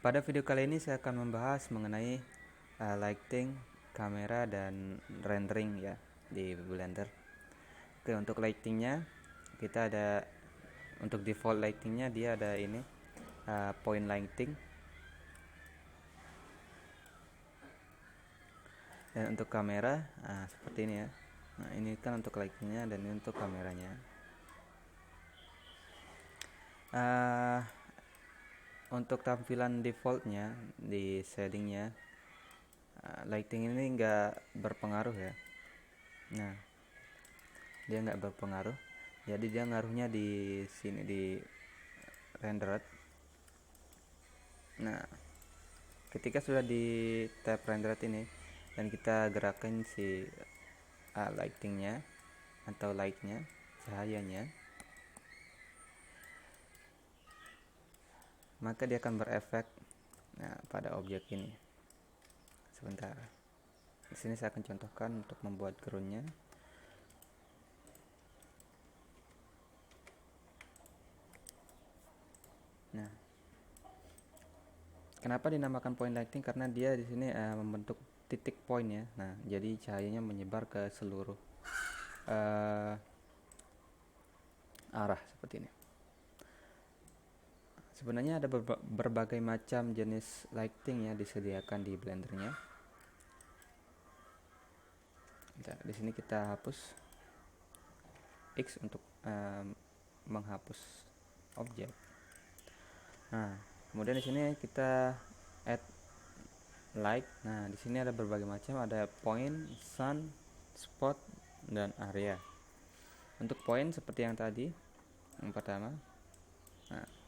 Pada video kali ini saya akan membahas mengenai lighting, kamera, dan rendering ya di Blender. Oke, untuk lightingnya kita ada, untuk default lightingnya dia ada ini point lighting. Dan untuk kamera seperti ini ya. Nah, ini kan untuk lightingnya dan ini untuk kameranya. Untuk tampilan defaultnya di settingnya, lighting ini nggak berpengaruh ya. Nah, dia nggak berpengaruh, jadi dia ngaruhnya di sini di rendered. Nah, ketika sudah di tab rendered ini dan kita gerakin si lightingnya atau lightnya, cahayanya, maka dia akan berefek pada objek ini. Sebentar, di sini saya akan contohkan untuk membuat groundnya. Nah, kenapa dinamakan point lighting? Karena dia di sini membentuk titik point ya. Nah, jadi cahayanya menyebar ke seluruh arah seperti ini. Sebenarnya ada berbagai macam jenis lighting ya disediakan di Blendernya. Di sini kita hapus X untuk menghapus objek. Nah, kemudian di sini kita add light. Nah, di sini ada berbagai macam, ada point, sun, spot, dan area. Untuk point seperti yang tadi, yang pertama. Nah,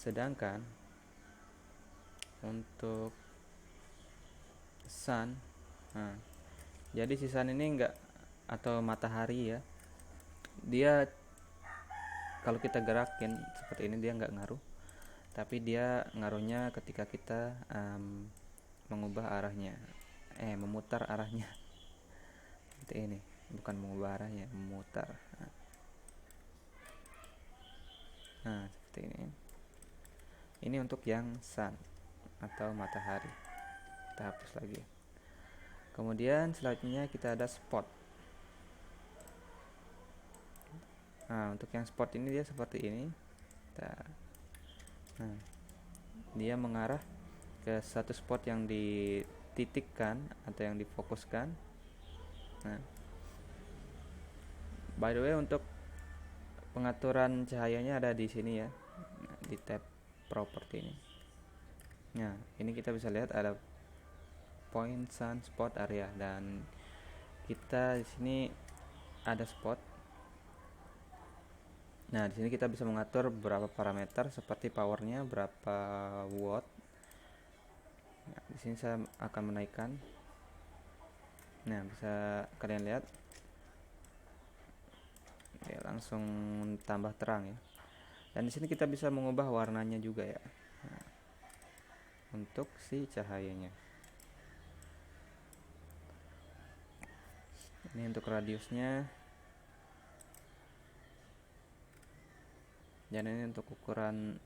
sedangkan untuk sun, jadi si sun ini enggak, atau matahari ya, dia kalau kita gerakin seperti ini dia nggak ngaruh, tapi dia ngaruhnya ketika kita mengubah arahnya, memutar arahnya seperti ini, bukan mengubah arahnya, memutar. Nah, seperti ini. Ini untuk yang sun atau matahari. Kita hapus lagi. Kemudian selanjutnya kita ada spot. Nah, untuk yang spot ini dia seperti ini. Nah, dia mengarah ke satu spot yang dititikkan atau yang difokuskan. Nah, by the way, untuk pengaturan cahayanya ada di sini ya, di tab properti ini. Nah, ini kita bisa lihat ada point, sun, spot, area, dan kita di sini ada spot. Nah, di sini kita bisa mengatur beberapa parameter seperti powernya berapa watt. Nah, di sini saya akan menaikkan. Nah, bisa kalian lihat, ya, langsung tambah terang ya. Dan di sini kita bisa mengubah warnanya juga ya. Nah, untuk si cahayanya. Ini untuk radiusnya. Dan ini untuk ukuran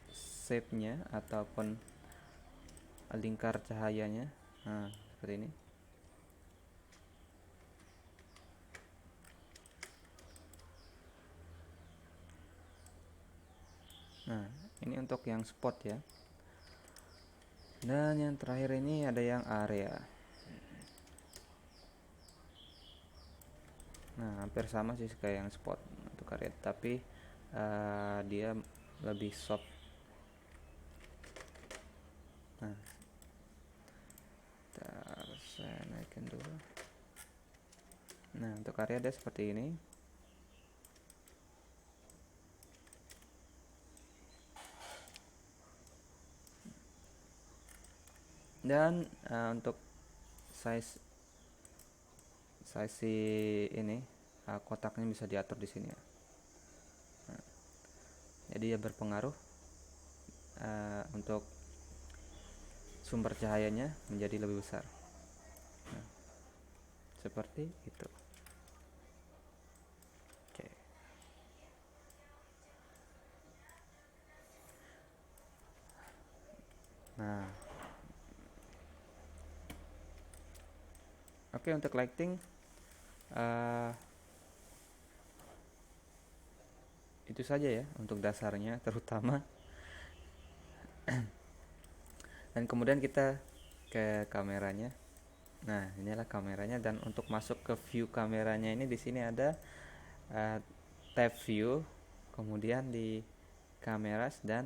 shape-nya ataupun lingkar cahayanya. Nah, seperti ini. Nah, ini untuk yang spot ya. Dan yang terakhir ini ada yang area. Nah, hampir sama sih kayak yang spot untuk area, tapi dia lebih soft. Nah, saya naikin dulu. Nah, untuk area dia seperti ini. Dan untuk size si ini kotaknya bisa diatur di sini ya. Nah, jadi ya berpengaruh untuk sumber cahayanya menjadi lebih besar. Nah, seperti itu. Oke. Oke, untuk lighting itu saja ya untuk dasarnya terutama. Dan kemudian kita ke kameranya. Nah, inilah kameranya, dan untuk masuk ke view kameranya ini di sini ada tab view, kemudian di kameras dan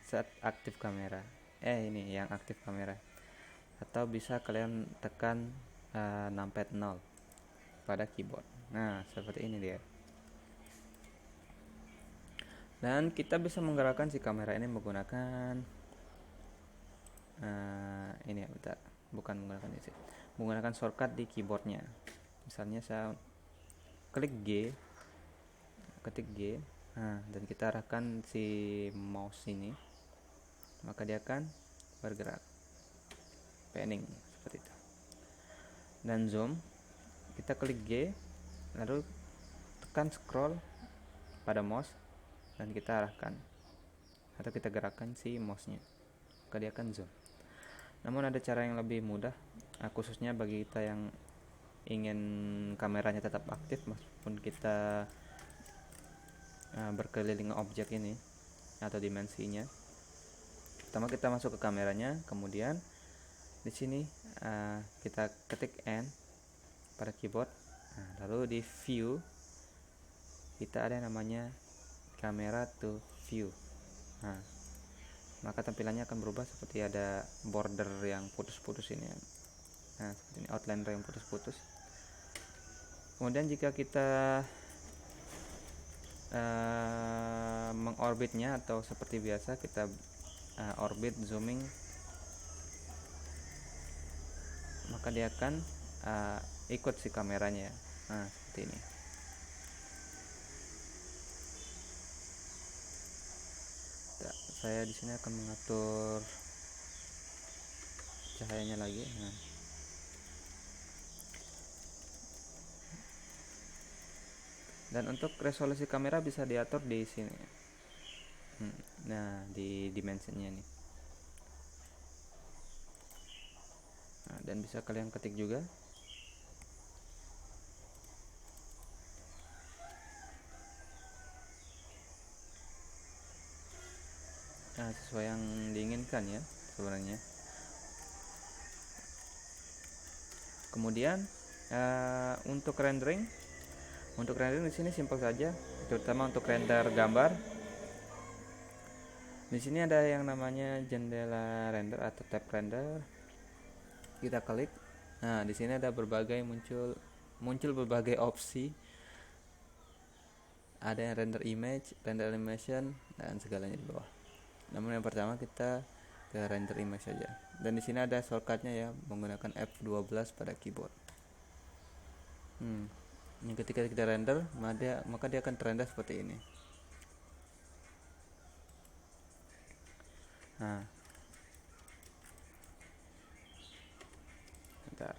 set aktif kamera. Ini yang aktif kamera. Atau bisa kalian tekan numpad 0 pada keyboard. Nah, seperti ini dia. Dan kita bisa menggerakkan si kamera ini menggunakan ini ya, bentar. Bukan menggunakan ini sih. Menggunakan shortcut di keyboardnya. Misalnya saya klik G, ketik G, dan kita arahkan si mouse ini, maka dia akan bergerak. Panning seperti itu. Dan zoom, kita klik G, lalu tekan scroll pada mouse dan kita arahkan atau kita gerakkan si mouse-nya, maka dia akan zoom. Namun ada cara yang lebih mudah, khususnya bagi kita yang ingin kameranya tetap aktif meskipun kita berkeliling objek ini atau dimensinya. Pertama kita masuk ke kameranya, kemudian di sini kita ketik N pada keyboard. Lalu di view kita ada yang namanya camera to view. Maka tampilannya akan berubah seperti ada border yang putus-putus ini. Seperti ini, outliner yang putus-putus. Kemudian jika kita mengorbitnya atau seperti biasa kita orbit zooming, maka dia akan ikut si kameranya. Seperti ini. Saya di sini akan mengatur cahayanya lagi. Dan untuk resolusi kamera bisa diatur di sini. Nah, di dimensinya nih. Dan bisa kalian ketik juga. Sesuai yang diinginkan ya sebenarnya. Kemudian untuk rendering di sini simpel saja, terutama untuk render gambar. Di sini ada yang namanya jendela render atau tab render. Kita klik. Di sini ada muncul berbagai opsi. Ada yang render image, render animation, dan segalanya di bawah. Namun yang pertama kita ke render image saja. Dan di sini ada shortcutnya ya, menggunakan F12 pada keyboard. Ketika kita render, maka dia akan terrender seperti ini.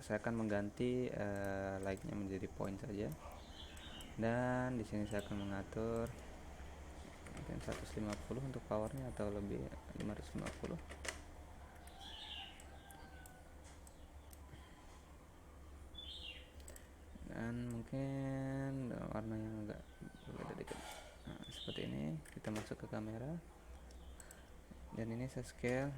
Saya akan mengganti like-nya menjadi point saja. Dan di sini saya akan mengatur mungkin 150 untuk powernya atau lebih 550. Dan mungkin warna yang agak berbeda dikit. Seperti ini. Kita masuk ke kamera. Dan ini saya scale.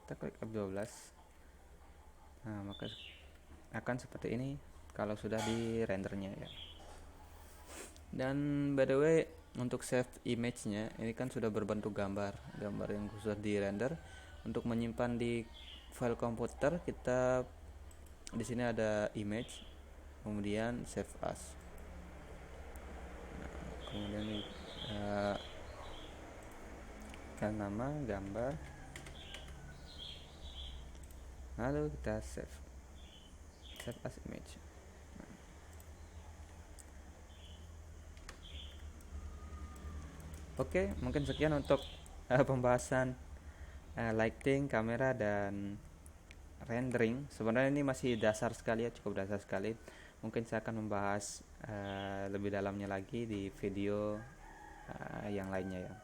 Kita klik F12. Maka akan seperti ini kalau sudah di rendernya ya. Dan by the way, untuk save image-nya ini kan sudah berbentuk gambar yang sudah di render. Untuk menyimpan di file komputer, kita di sini ada image, kemudian save as. Kemudian kan nama gambar, lalu kita save as image. Oke, mungkin sekian untuk pembahasan lighting, kamera, dan rendering. Sebenarnya ini masih dasar sekali ya, cukup dasar sekali. Mungkin saya akan membahas lebih dalamnya lagi di video yang lainnya ya.